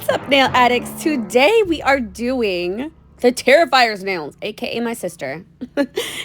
What's up, nail addicts? Today we are doing the Terrifier's nails, aka my sister.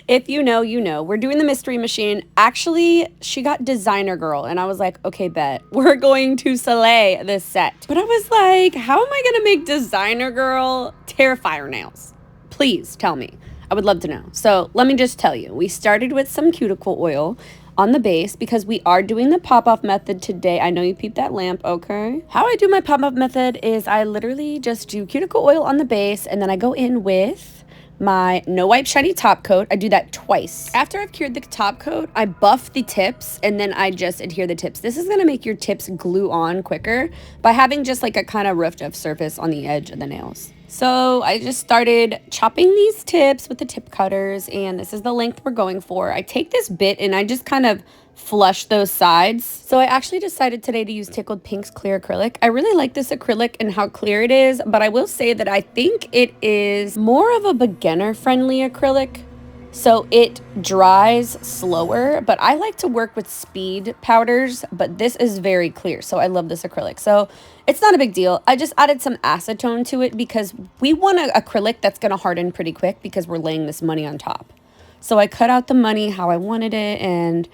If you know, you know. We're doing the mystery machine. Actually, she got designer girl, and I was like, okay, bet. We're going to slay this set. But I was like, how am I gonna make designer girl Terrifier nails? Please tell me. I would love to know. So let me just tell you, we started with some cuticle oil on the base because we are doing the pop-off method today. I know you peeped that lamp, okay? How I do my pop-off method is I literally just do cuticle oil on the base, and then I go in with my No Wipe Shiny top coat. I do that twice. After I've cured the top coat, I buff the tips, and then I just adhere the tips. This is gonna make your tips glue on quicker by having just like a kind of roughed up surface on the edge of the nails. So I just started chopping these tips with the tip cutters, and this is the length we're going for. I take this bit and I just kind of flush those sides. So I actually decided today to use Tickled Pink's clear acrylic. I really like this acrylic and how clear it is, but I will say that I think it is more of a beginner friendly acrylic. So it dries slower, but I like to work with speed powders, but this is very clear. So I love this acrylic. So it's not a big deal. I just added some acetone to it because we want an acrylic that's gonna harden pretty quick because we're laying this money on top. So I cut out the money how I wanted it and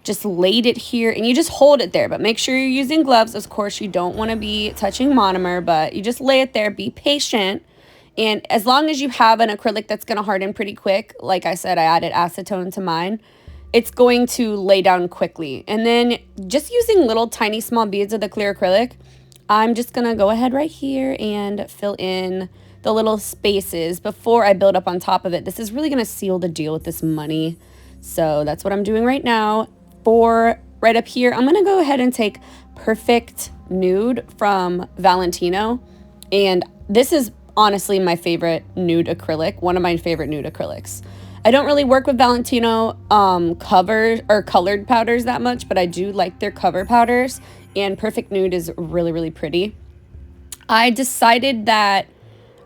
just laid it here, and you just hold it there, but make sure you're using gloves. Of course, you don't wanna be touching monomer, but you just lay it there, be patient. And as long as you have an acrylic that's going to harden pretty quick, like I said, I added acetone to mine, it's going to lay down quickly. And then just using little tiny small beads of the clear acrylic, I'm just going to go ahead right here and fill in the little spaces before I build up on top of it. This is really going to seal the deal with this money. So that's what I'm doing right now. For right up here, I'm going to go ahead and take Perfect Nude from Valentino. And this is honestly my favorite nude acrylic, one of my favorite nude acrylics. I don't really work with Valentino cover or colored powders that much, but I do like their cover powders, and Perfect Nude is really, really pretty. I decided that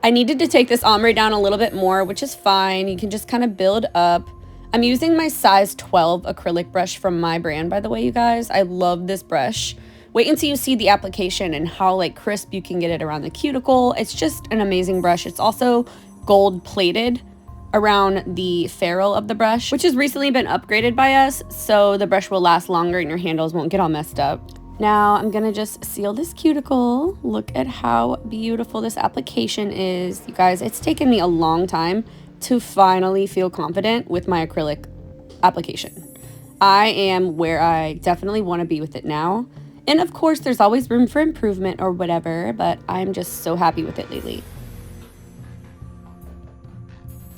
I needed to take this ombre down a little bit more, which is fine. You can just kind of build up. I'm using my size 12 acrylic brush from my brand, by the way, you guys. I love this brush. Wait until you see the application and how like crisp you can get it around the cuticle. It's just an amazing brush. It's also gold plated around the ferrule of the brush, which has recently been upgraded by us, so the brush will last longer and your handles won't get all messed up. Now I'm gonna just seal this cuticle. Look at how beautiful this application is. You guys, it's taken me a long time to finally feel confident with my acrylic application. I am where I definitely want to be with it now. And of course, there's always room for improvement or whatever, but I'm just so happy with it lately.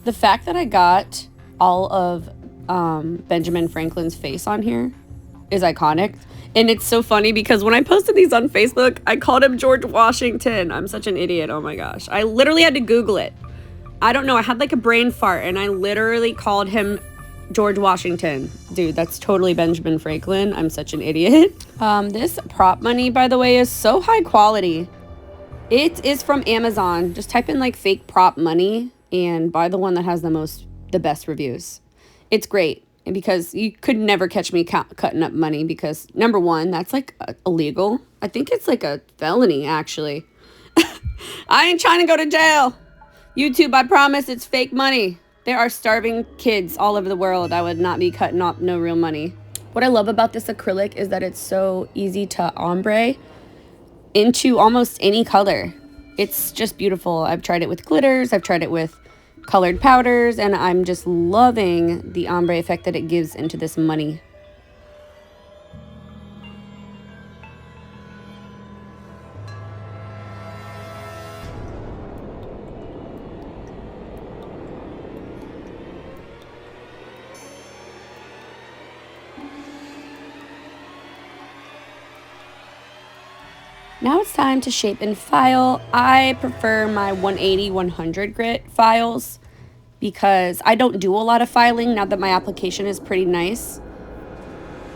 The fact that I got all of Benjamin Franklin's face on here is iconic. And it's so funny because when I posted these on Facebook, I called him George Washington. I'm such an idiot. Oh my gosh. I literally had to Google it. I don't know. I had like a brain fart and I literally called him George Washington. Dude, that's totally Benjamin Franklin. I'm such an idiot. This prop money, by the way, is so high quality. It is from Amazon. Just type in like fake prop money and buy the one that has the best reviews. It's great because you could never catch me cutting up money because number one, that's like illegal. I think it's like a felony actually. I ain't trying to go to jail. YouTube, I promise it's fake money. There are starving kids all over the world. I would not be cutting up no real money. What I love about this acrylic is that it's so easy to ombre into almost any color. It's just beautiful. I've tried it with glitters. I've tried it with colored powders, and I'm just loving the ombre effect that it gives into this money. Now it's time to shape and file. I prefer my 180-100 grit files because I don't do a lot of filing now that my application is pretty nice.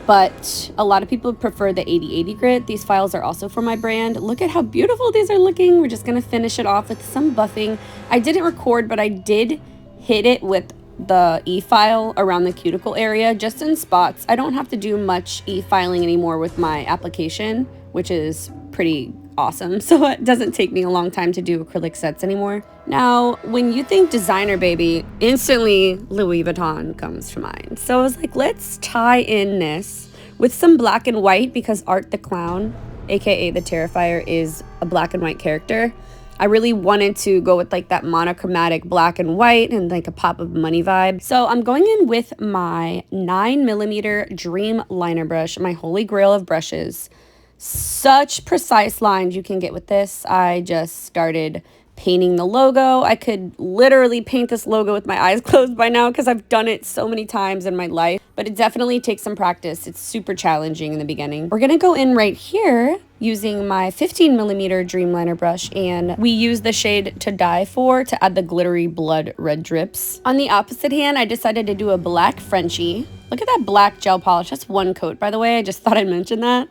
But a lot of people prefer the 80-80 grit. These files are also for my brand. Look at how beautiful these are looking. We're just gonna finish it off with some buffing. I didn't record, but I did hit it with the e-file around the cuticle area just in spots. I don't have to do much e-filing anymore with my application, which is pretty awesome. So it doesn't take me a long time to do acrylic sets anymore. Now, when you think designer baby, instantly Louis Vuitton comes to mind. So I was like, let's tie in this with some black and white, because Art the Clown, aka the Terrifier, is a black and white character. I really wanted to go with like that monochromatic black and white and like a pop of money vibe. So I'm going in with my 9mm Dream Liner Brush, my holy grail of brushes. Such precise lines you can get with this. I just started painting the logo. I could literally paint this logo with my eyes closed by now because I've done it so many times in my life, but it definitely takes some practice. It's super challenging in the beginning. We're gonna go in right here using my 15mm Dreamliner brush, and we use the shade To Die For to add the glittery blood red drips. On the opposite hand, I decided to do a black Frenchie. Look at that black gel polish. That's one coat, by the way. I just thought I'd mention that.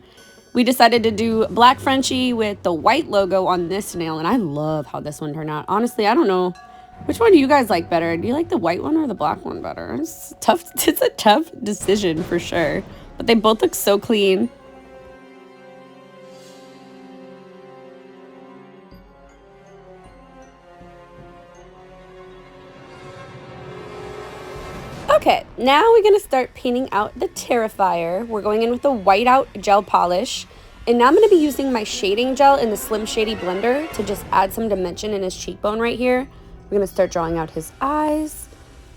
We decided to do black Frenchie with the white logo on this nail, and I love how this one turned out. Honestly, I don't know. Which one do you guys like better? Do you like the white one or the black one better? It's tough. It's a tough decision for sure. But they both look so clean. Okay, now we're gonna start painting out the Terrifier. We're going in with the whiteout gel polish. And now I'm gonna be using my shading gel in the Slim Shady blender to just add some dimension in his cheekbone right here. We're gonna start drawing out his eyes.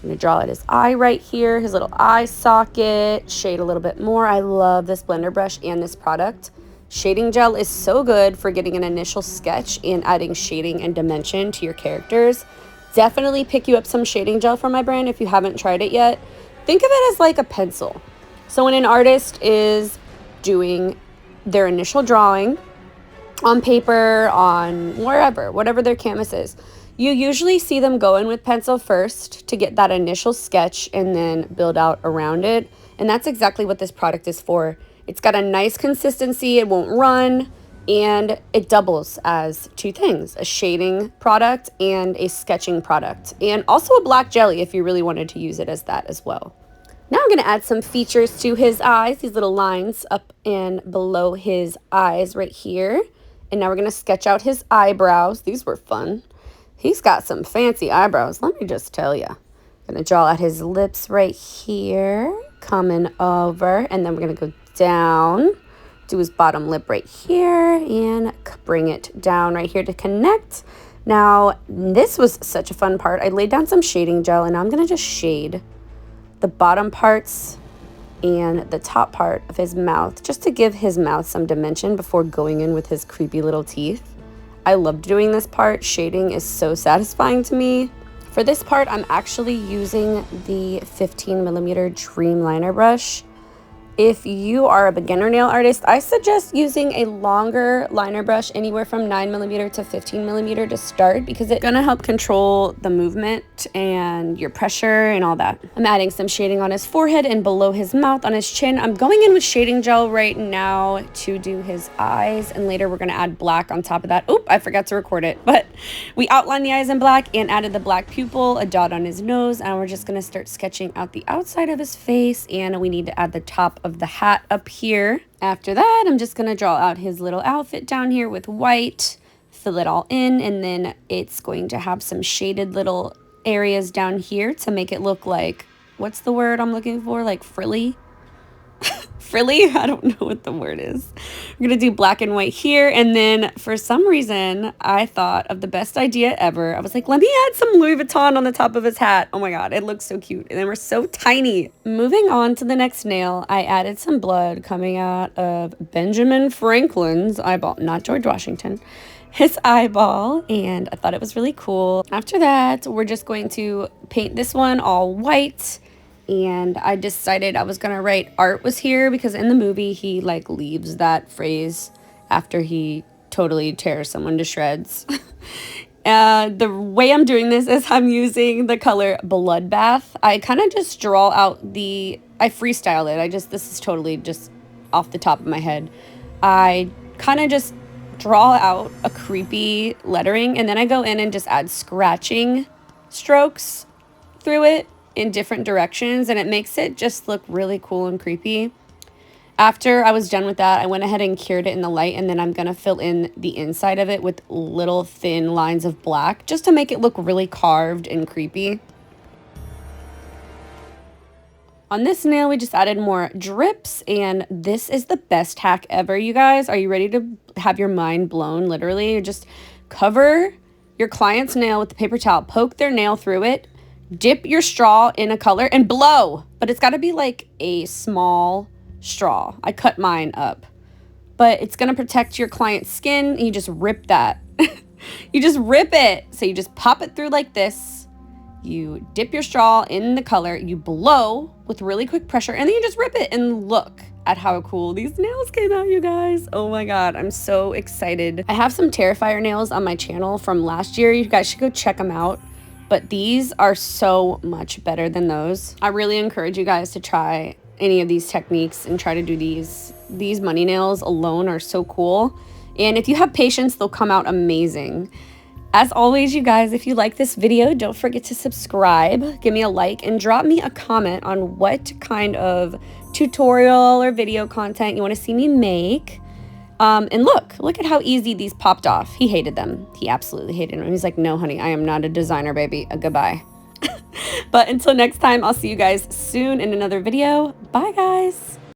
I'm gonna draw out his eye right here, his little eye socket, shade a little bit more. I love this blender brush and this product. Shading gel is so good for getting an initial sketch and adding shading and dimension to your characters. Definitely pick you up some shading gel from my brand if you haven't tried it yet. Think of it as like a pencil. So when an artist is doing their initial drawing on paper, on wherever, whatever their canvas is, you usually see them go in with pencil first to get that initial sketch and then build out around it. And that's exactly what this product is for. It's got a nice consistency, it won't run, and it doubles as two things, a shading product and a sketching product, and also a black jelly if you really wanted to use it as that as well. Now I'm going to add some features to his eyes, these little lines up and below his eyes right here. And now we're going to sketch out his eyebrows. These were fun. He's got some fancy eyebrows, let me just tell you. I'm going to draw out his lips right here, coming over, and then we're going to go down, do his bottom lip right here, and bring it down right here to connect. Now, this was such a fun part. I laid down some shading gel, and now I'm going to just shade the bottom parts and the top part of his mouth, just to give his mouth some dimension before going in with his creepy little teeth. I loved doing this part. Shading is so satisfying to me. For this part, I'm actually using the 15mm Dreamliner brush. If you are a beginner nail artist, I suggest using a longer liner brush, anywhere from 9mm to 15mm to start, because it's gonna help control the movement and your pressure and all that. I'm adding some shading on his forehead and below his mouth, on his chin. I'm going in with shading gel right now to do his eyes, and later we're gonna add black on top of that. Oop, I forgot to record it, but we outlined the eyes in black and added the black pupil, a dot on his nose, and we're just gonna start sketching out the outside of his face, and we need to add the top of the hat up here. After that, I'm just going to draw out his little outfit down here with white, fill it all in, and then it's going to have some shaded little areas down here to make it look like, what's the word I'm looking for? Like frilly? Frilly? I don't know what the word is. We're going to do black and white here, and then for some reason, I thought of the best idea ever. I was like, let me add some Louis Vuitton on the top of his hat. Oh my god, it looks so cute, and they were so tiny. Moving on to the next nail, I added some blood coming out of Benjamin Franklin's eyeball, not George Washington, his eyeball, and I thought it was really cool. After that, we're just going to paint this one all white. And I decided I was gonna write Art was here, because in the movie he like leaves that phrase after he totally tears someone to shreds. The way I'm doing this is I'm using the color Bloodbath. I kind of just draw out I freestyle it. This is totally just off the top of my head. I kind of just draw out a creepy lettering, and then I go in and just add scratching strokes through it in different directions, and it makes it just look really cool and creepy. After I was done with that, I went ahead and cured it in the light, and then I'm going to fill in the inside of it with little thin lines of black just to make it look really carved and creepy. On this nail, we just added more drips, and this is the best hack ever, you guys. Are you ready to have your mind blown, literally? You just cover your client's nail with the paper towel, poke their nail through it, dip your straw in a color, and blow. But it's got to be like a small straw. I cut mine up, but it's going to protect your client's skin, and you just rip that. You just rip it. So you just pop it through like this. You dip your straw in the color, you blow with really quick pressure, and then you just rip it, and look at how cool these nails came out, you guys. Oh my God, I'm so excited. I have some Terrifier nails on my channel from last year. You guys should go check them out. But these are so much better than those. I really encourage you guys to try any of these techniques and try to do these. These money nails alone are so cool. And if you have patience, they'll come out amazing. As always, you guys, if you like this video, don't forget to subscribe, give me a like, and drop me a comment on what kind of tutorial or video content you want to see me make. And look at how easy these popped off. He hated them. He absolutely hated them. He's like, no, honey, I am not a designer, baby. Goodbye. But until next time, I'll see you guys soon in another video. Bye, guys.